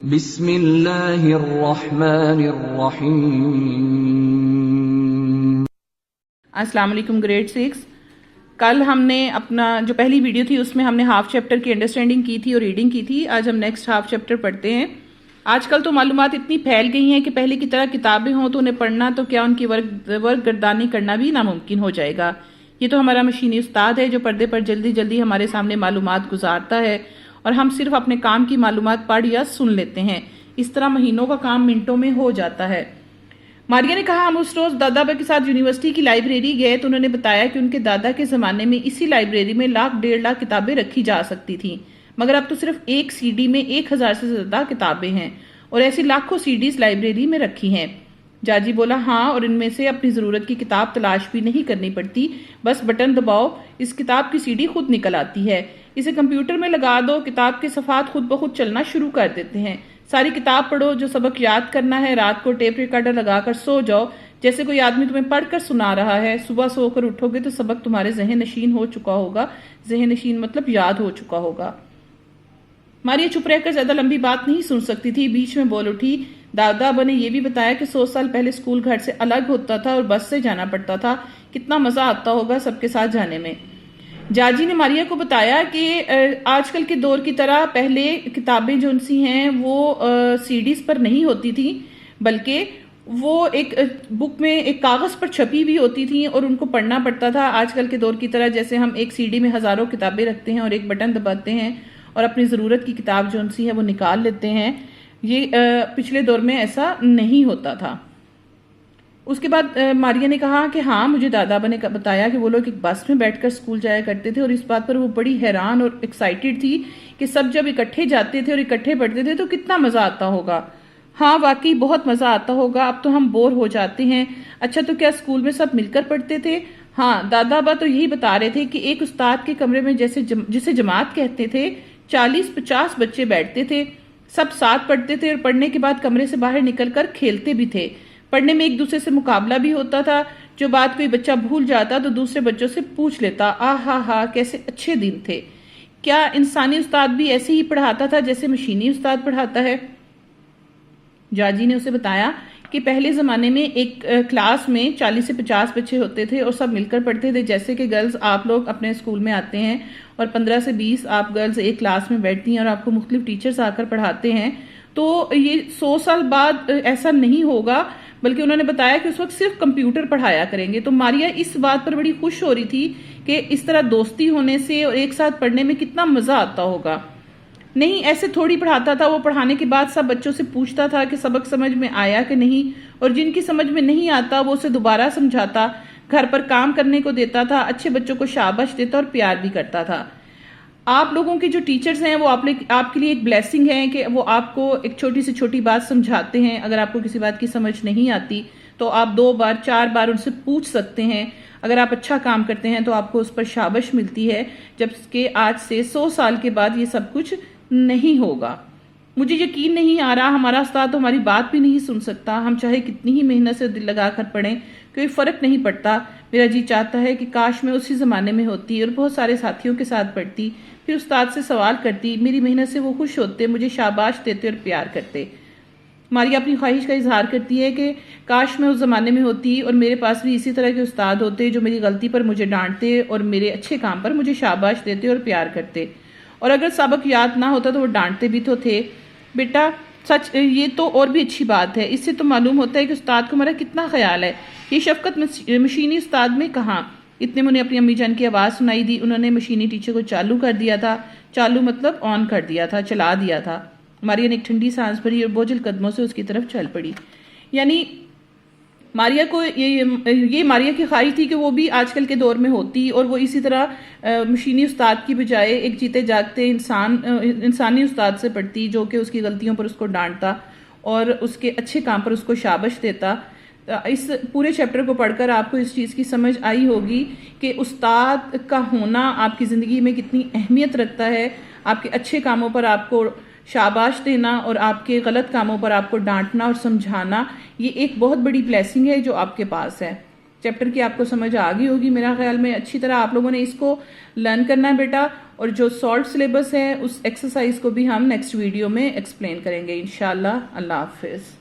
بسم اللہ الرحمن الرحیم۔ السلام علیکم گریڈ 6۔ کل ہم نے اپنا جو پہلی ویڈیو تھی اس میں ہم نے ہاف چیپٹر کی انڈرسٹینڈنگ کی تھی اور ریڈنگ کی تھی۔ آج ہم نیکسٹ ہاف چیپٹر پڑھتے ہیں۔ آج کل تو معلومات اتنی پھیل گئی ہیں کہ پہلے کی طرح کتابیں ہوں تو انہیں پڑھنا تو کیا ان کی ورک گردانی کرنا بھی ناممکن ہو جائے گا۔ یہ تو ہمارا مشینی استاد ہے جو پردے پر جلدی جلدی ہمارے سامنے معلومات گزارتا ہے اور ہم صرف اپنے کام کی معلومات پڑھ یا سن لیتے ہیں۔ اس طرح مہینوں کا کام منٹوں میں ہو جاتا ہے۔ ماریا نے کہا ہم اس روز دادا کے ساتھ یونیورسٹی کی لائبریری گئے تو انہوں نے بتایا کہ ان کے دادا کے زمانے میں اسی لائبریری میں 1,00,000-1,50,000 کتابیں رکھی جا سکتی تھیں، مگر اب تو صرف ایک سی ڈی میں 1,000 سے زیادہ کتابیں ہیں اور ایسی لاکھوں سی ڈیز لائبریری میں رکھی ہیں۔ جاجی بولا ہاں، اور ان میں سے اپنی ضرورت کی کتاب تلاش بھی نہیں کرنی پڑتی، بس بٹن دباؤ، اس کتاب کی سی ڈی خود نکل آتی ہے، اسے کمپیوٹر میں لگا دو، کتاب کے صفحات خود بخود چلنا شروع کر دیتے ہیں۔ ساری کتاب پڑھو، جو سبق یاد کرنا ہے رات کو ٹیپ ریکارڈر لگا کر سو جاؤ، جیسے کوئی آدمی تمہیں پڑھ کر سنا رہا ہے۔ صبح سو کر اٹھو گے تو سبق تمہارے ذہن نشین ہو چکا ہوگا، ذہن نشین مطلب یاد ہو چکا ہوگا۔ ماریا چپ رہ کر زیادہ لمبی بات نہیں سن سکتی تھی، بیچ میں بول اٹھی، دادا ابا نے یہ بھی بتایا کہ 100 سال پہلے اسکول گھر سے الگ ہوتا تھا اور بس سے جانا پڑتا تھا، کتنا مزہ آتا ہوگا سب کے ساتھ جانے میں۔ جاجی نے ماریا کو بتایا کہ آج کل کے دور کی طرح پہلے کتابیں جو سی ہیں وہ سی ڈیز پر نہیں ہوتی تھی، بلکہ وہ ایک بک میں ایک کاغذ پر چھپی بھی ہوتی تھیں اور ان کو پڑھنا پڑتا تھا۔ آج کل کے دور کی طرح جیسے ہم ایک سی ڈی میں ہزاروں کتابیں رکھتے ہیں اور ایک بٹن دباتے ہیں اور اپنی ضرورت کی کتاب جو سی ہے وہ نکال لیتے ہیں، یہ پچھلے دور میں ایسا نہیں ہوتا تھا۔ اس کے بعد ماریا نے کہا کہ ہاں، مجھے دادا ابا نے بتایا کہ وہ لوگ ایک بس میں بیٹھ کر اسکول جایا کرتے تھے اور اس بات پر وہ بڑی حیران اور ایکسائٹیڈ تھی کہ سب جب اکٹھے جاتے تھے اور اکٹھے پڑھتے تھے تو کتنا مزہ آتا ہوگا۔ ہاں واقعی بہت مزہ آتا ہوگا، اب تو ہم بور ہو جاتے ہیں۔ اچھا تو کیا اسکول میں سب مل کر پڑھتے تھے؟ ہاں، دادا ابا تو یہی بتا رہے تھے کہ ایک استاد کے کمرے میں جسے جماعت کہتے تھے 40-50 بچے بیٹھتے تھے، سب ساتھ پڑھتے تھے اور پڑھنے کے بعد کمرے سے باہر نکل کر کھیلتے بھی تھے۔ پڑھنے میں ایک دوسرے سے مقابلہ بھی ہوتا تھا، جو بات کوئی بچہ بھول جاتا تو دوسرے بچوں سے پوچھ لیتا۔ ہاں کیسے اچھے دن تھے۔ کیا انسانی استاد بھی ایسے ہی پڑھاتا تھا جیسے مشینی استاد پڑھاتا ہے؟ جاجی نے اسے بتایا کہ پہلے زمانے میں ایک کلاس میں 40 سے 50 بچے ہوتے تھے اور سب مل کر پڑھتے تھے، جیسے کہ گرلز آپ لوگ اپنے اسکول میں آتے ہیں اور 15 سے 20 آپ گرلز ایک کلاس میں بیٹھتی ہیں اور آپ کو مختلف ٹیچرز آ کر پڑھاتے ہیں۔ تو یہ 100 سال بعد ایسا نہیں ہوگا، بلکہ انہوں نے بتایا کہ اس وقت صرف کمپیوٹر پڑھایا کریں گے۔ تو ماریا اس بات پر بڑی خوش ہو رہی تھی کہ اس طرح دوستی ہونے سے اور ایک ساتھ پڑھنے میں کتنا مزہ آتا ہوگا۔ نہیں، ایسے تھوڑی پڑھاتا تھا، وہ پڑھانے کے بعد سب بچوں سے پوچھتا تھا کہ سبق سمجھ میں آیا کہ نہیں، اور جن کی سمجھ میں نہیں آتا وہ اسے دوبارہ سمجھاتا، گھر پر کام کرنے کو دیتا تھا، اچھے بچوں کو شاباش دیتا اور پیار بھی کرتا تھا۔ آپ لوگوں کے جو ٹیچرز ہیں وہ آپ کے لیے ایک بلیسنگ ہے کہ وہ آپ کو ایک چھوٹی سے چھوٹی بات سمجھاتے ہیں۔ اگر آپ کو کسی بات کی سمجھ نہیں آتی تو آپ 2 بار 4 بار ان سے پوچھ سکتے ہیں۔ اگر آپ اچھا کام کرتے ہیں تو آپ کو اس پر شاباش ملتی ہے، جبکہ آج سے 100 سال کے بعد یہ سب کچھ نہیں ہوگا۔ مجھے یقین نہیں آ رہا، ہمارا استاد تو ہماری بات بھی نہیں سن سکتا، ہم چاہے کتنی ہی محنت سے دل لگا کر پڑھیں کوئی فرق نہیں پڑتا۔ میرا جی چاہتا ہے کہ کاش میں اسی زمانے میں ہوتی اور بہت سارے ساتھیوں کے ساتھ پڑھتی، پھر استاد سے سوال کرتی، میری محنت سے وہ خوش ہوتے، مجھے شاباش دیتے اور پیار کرتے۔ ماریا اپنی خواہش کا اظہار کرتی ہے کہ کاش میں اس زمانے میں ہوتی اور میرے پاس بھی اسی طرح کے استاد ہوتے جو میری غلطی پر مجھے ڈانٹتے اور میرے اچھے کام پر مجھے شاباش دیتے اور پیار کرتے، اور اگر سبق یاد نہ ہوتا تو وہ ڈانٹتے بھی تو تھے۔ بیٹا سچ یہ تو اور بھی اچھی بات ہے، اس سے تو معلوم ہوتا ہے کہ استاد کو ہمارا کتنا خیال ہے۔ یہ شفقت مشینی استاد میں کہاں؟ اتنے میں انہیں اپنی امی جان کی آواز سنائی دی۔ انہوں نے مشینی ٹیچر کو چالو کر دیا تھا، چالو مطلب آن کر دیا تھا، چلا دیا تھا۔ ماریا نے ایک ٹھنڈی سانس بھری اور بوجھل قدموں سے اس کی طرف چل پڑی۔ یعنی ماریا کو یہ ماریا کی خواہش تھی کہ وہ بھی آج کل کے دور میں ہوتی اور وہ اسی طرح مشینی استاد کی بجائے ایک جیتے جاگتے انسانی استاد سے پڑھتی، جو کہ اس کی غلطیوں پر اس کو ڈانٹتا اور اس کے اچھے کام پر اس کو شاباش دیتا۔ اس پورے چیپٹر کو پڑھ کر آپ کو اس چیز کی سمجھ آئی ہوگی کہ استاد کا ہونا آپ کی زندگی میں کتنی اہمیت رکھتا ہے۔ آپ کے اچھے کاموں پر آپ کو شاباش دینا اور آپ کے غلط کاموں پر آپ کو ڈانٹنا اور سمجھانا، یہ ایک بہت بڑی بلیسنگ ہے جو آپ کے پاس ہے۔ چیپٹر کی آپ کو سمجھ آ گئی ہوگی میرا خیال میں. اچھی طرح آپ لوگوں نے اس کو لرن کرنا ہے بیٹا, اور جو سالٹ سلیبس ہے اس ایکسرسائز کو بھی ہم نیکسٹ ویڈیو میں ایکسپلین کریں گے انشاءاللہ. اللہ حافظ.